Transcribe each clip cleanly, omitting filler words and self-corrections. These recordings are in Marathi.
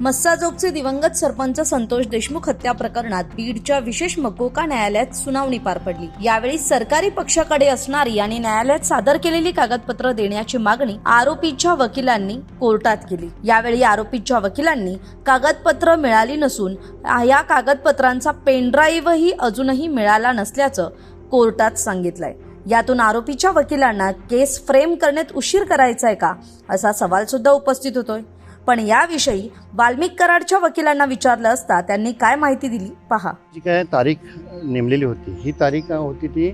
मस्साजोगचे दिवंगत सरपंच संतोष देशमुख हत्या प्रकरणात बीडच्या विशेष मकोका न्यायालयात सुनावणी पार पडली। यावेळी सरकारी पक्षाकडे असणारी आणि न्यायालयात सादर केलेली कागदपत्र देण्याची मागणी आरोपीच्या वकिलांनी कोर्टात केली। यावेळी आरोपीच्या वकिलांनी कागदपत्र मिळाली नसून या कागदपत्रांचा पेनड्राईव्हही अजूनही मिळाला नसल्याचं कोर्टात सांगितलंय। यातून आरोपीच्या वकिलांना केस फ्रेम करण्यात उशीर करायचा आहे का असा सवाल सुद्धा उपस्थित होतोय। पण याविषयी वाल्मिक कराडच्या वकिलांना विचारलं असता त्यांनी काय माहिती दिली पहा। जी काय तारीख नेमलेली होती ही तारीख होती ती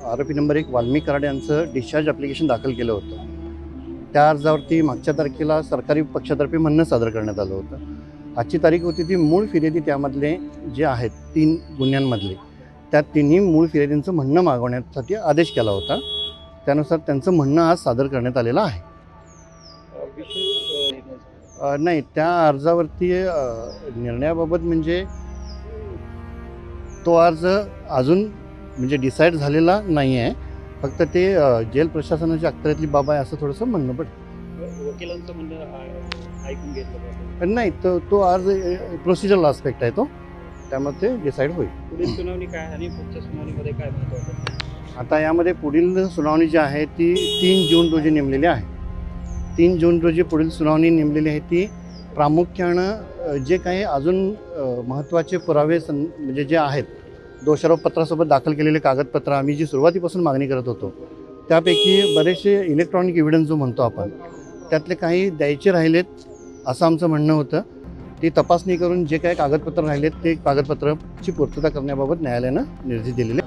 आरोपी नंबर 1 वाल्मिक कराड यांचं डिस्चार्ज ॲप्लिकेशन दाखल केलं होतं। त्या अर्जावरती मागच्या तारखेला सरकारी पक्षातर्फे म्हणणं सादर करण्यात आलं होतं। आजची तारीख होती ती मूळ फिर्यादी त्यामधले जे आहेत 3 गुन्ह्यांमधले त्या तिन्ही मूळ फिर्यादींचं म्हणणं मागवण्यासाठी आदेश केला होता। त्यानुसार त्यांचं म्हणणं आज सादर करण्यात आलेलं आहे। नाही, त्या अर्जावरती निर्णयाबाबत म्हणजे तो अर्ज अजून म्हणजे डिसाईड झालेला नाही आहे। फक्त ते जेल प्रशासनाच्या अखत्यारीतली बाब आहे असं थोडंसं म्हणणं पडतं। वकिलांचं म्हणणं ऐकून घेतलं नाही, तो अर्ज प्रोसिजरल आस्पेक्ट आहे तो, त्यामध्ये ते डिसाईड होईल। पुढील सुनावणी काय आणि पुढच्या सुनावणीमध्ये काय महत्त्वाचं? आता यामध्ये पुढील सुनावणी जी आहे ती 3 जून रोजी नेमलेली आहे। 3 जून रोजी पुढील सुनावणी नेमलेली आहे। ती प्रामुख्यानं जे काही अजून महत्त्वाचे पुरावे म्हणजे जे आहेत दोषारोपपत्रासोबत दाखल केलेले कागदपत्र आम्ही जी सुरुवातीपासून मागणी करत होतो त्यापैकी बरेचसे इलेक्ट्रॉनिक एव्हिडन्स जो म्हणतो आपण त्यातले काही द्यायचे राहिलेत असं आमचं म्हणणं होतं। ती तपासणी करून जे काही कागदपत्र राहिलेत ते कागदपत्राची पूर्तता करण्याबाबत न्यायालयानं निर्देश दिलेले।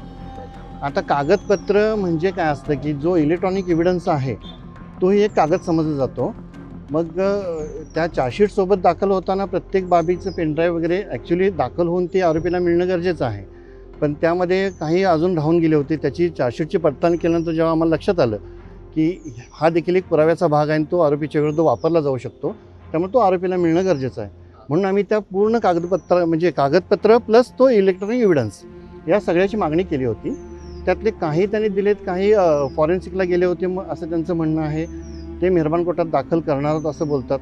आता कागदपत्र म्हणजे काय असतं की जो इलेक्ट्रॉनिक एव्हिडन्स आहे तोही एक कागद समजला जातो। मग त्या चार्जशीटसोबत दाखल होताना प्रत्येक बाबीचं पेनड्राईव्ह वगैरे ॲक्च्युली दाखल होऊन ते आरोपीला मिळणं गरजेचं आहे। पण त्यामध्ये काही अजून राहून गेले होते। त्याची चार्जशीटची पडताळणी केल्यानंतर जेव्हा आम्हाला लक्षात आलं की हा देखील एक पुराव्याचा भाग आहे आणि तो आरोपीच्या विरुद्ध वापरला जाऊ शकतो, त्यामुळे तो आरोपीला मिळणं गरजेचं आहे। म्हणून आम्ही त्या पूर्ण कागदपत्र प्लस तो इलेक्ट्रॉनिक एव्हिडन्स या सगळ्याची मागणी केली होती। त्यातले काही त्यांनी दिलेत, काही फॉरेन्सिकला गेले होते मग असं त्यांचं म्हणणं आहे। ते मेहरबान कोर्टात दाखल करणार आहोत असं बोलतात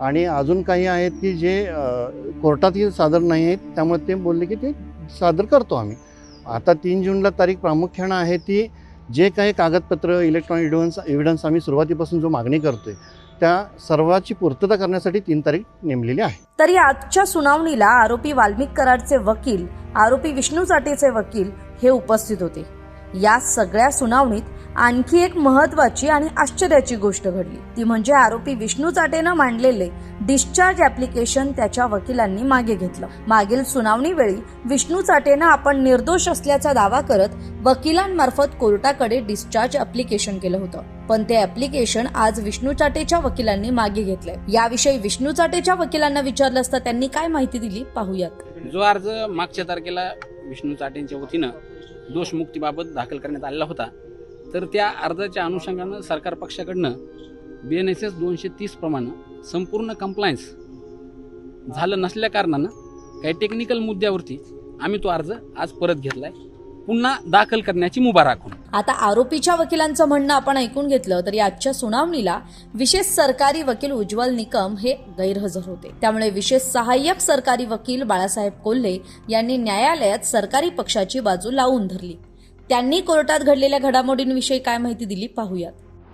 आणि अजून काही आहेत की जे कोर्टातही सादर नाही आहेत, त्यामुळे ते बोलले की ते सादर करतो आम्ही। आता 3 जूनला तारीख प्रामुख्यानं आहे ती जे काही कागदपत्र इलेक्ट्रॉनिक एव्हिडन्स आम्ही सुरुवातीपासून जो मागणी करतोय त्या सर्वाची पूर्तता करण्यासाठी 3 तारीख नेमलेली आहे। तरी आजच्या सुनावणीला आरोपी वाल्मिक कराडचे वकील, आरोपी विष्णू चाटेचे वकील हे उपस्थित होते। या सगळ्या सुनावणीत आणखी एक महत्त्वाची आणि आश्चर्याची गोष्ट घडली, ती म्हणजे आरोपी विष्णू चाटेनं मांडलेले डिस्चार्ज ॲप्लिकेशन त्याच्या वकिलांनी मागे घेतलं। मागील सुनावणी वेळी विष्णू चाटेनं आपण निर्दोष असल्याचा दावा करत वकिलांमार्फत कोर्टाकडे डिस्चार्ज ॲप्लिकेशन केलं होतं, पण ते ॲप्लिकेशन आज विष्णू चाटेच्या वकिलांनी मागे घेतलंय। याविषयी विष्णू चाटेच्या वकिलांना विचारलं असता त्यांनी काय माहिती दिली पाहूयात। जो अर्ज मागच्या तारखेला विष्णू चाटेंच्या वतीनं दोषमुक्तीबाबत दाखल करण्यात आलेला होता, तर त्या अर्जाच्या अनुषंगानं सरकार पक्षाकडनं BNSS 230 प्रमाणे संपूर्ण कंप्लायन्स झालं नसल्या कारणानं काही टेक्निकल मुद्द्यावरती आम्ही तो अर्ज आज परत घेतलाय, पुन्हा दाखल करण्याची मुभा राखून। आता आरोपीच्या वकिलांचं म्हणणं आपण ऐकून घेतलं, तरी आजच्या सुनावणीला विशेष सरकारी वकील उज्ज्वल निकम हे गैरहजर होते। त्यामुळे विशेष सहाय्यक सरकारी वकील बाळासाहेब कोल्हे यांनी न्यायालयात सरकारी पक्षाची बाजू लावून धरली। त्यांनी कोर्टात घडलेल्या घडामोडींविषयी काय माहिती दिली पाहूयात।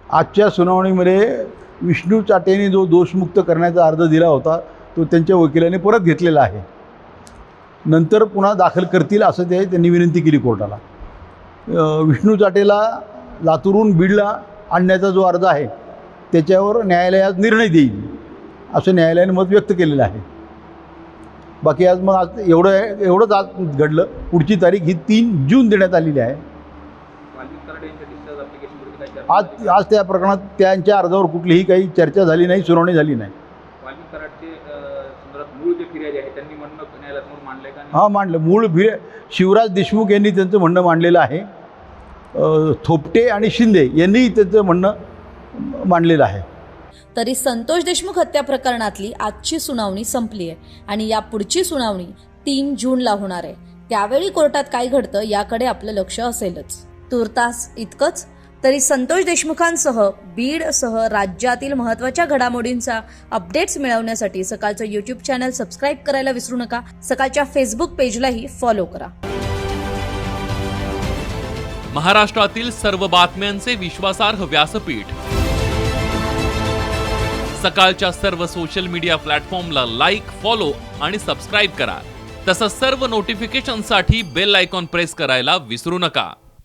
आजच्या सुनावणीमध्ये विष्णू चाटेने जो दोषमुक्त करण्याचा अर्ज दिला होता तो त्यांच्या वकिलांनी परत घेतलेला आहे। नंतर पुन्हा दाखल करतील असं त्यांनी विनंती केली कोर्टाला। विष्णू चाटेला लातूरहून बीडला आणण्याचा जो अर्ज आहे त्याच्यावर न्यायालयात निर्णय देईल असं न्यायालयाने मत व्यक्त केलेलं आहे। बाकी आज एवढंच आज घडलं। पुढची तारीख ही 3 जून देण्यात आलेली आहे। आज त्या प्रकरणात त्यांच्या अर्जावर कुठलीही काही चर्चा झाली नाही, सुनावणी झाली नाही। हां, मांडलं। मूळ शिवराज देशमुख यांनी त्यांचं म्हणणं मांडलेलं आहे। थोपटे आणि शिंदे यांनी त्यांचं म्हणणं मांडलेलं आहे। तरी संतोष देशमुख हत्या प्रकरणातली आजची सुनावणी संपली आहे आणि या पुढची सुनावणी 3 जूनला होणार आहे। त्यावेळी कोर्टात काय घडतं याकडे आपलं लक्ष असेलच। तुर्तास इतकंच। तरी संतोष देशमुखांसह बीडसह राज्यातील महत्त्वाच्या घडामोडींचा अपडेट्स मिळवण्यासाठी सकाळचं यूट्यूब चॅनल सबस्क्राईब करायला विसरू नका. सकाळच्या फेसबुक पेजलाही फॉलो करा. महाराष्ट्रातील सर्व बातम्यांचे विश्वासार्ह व्यासपीठ. सकाळच्या सर्व सोशल मीडिया प्लॅटफॉर्मला लाईक, फॉलो आणि सबस्क्राईब करा. तसंच सर्व नोटिफिकेशनसाठी बेल आयकॉन प्रेस करायला विसरू नका.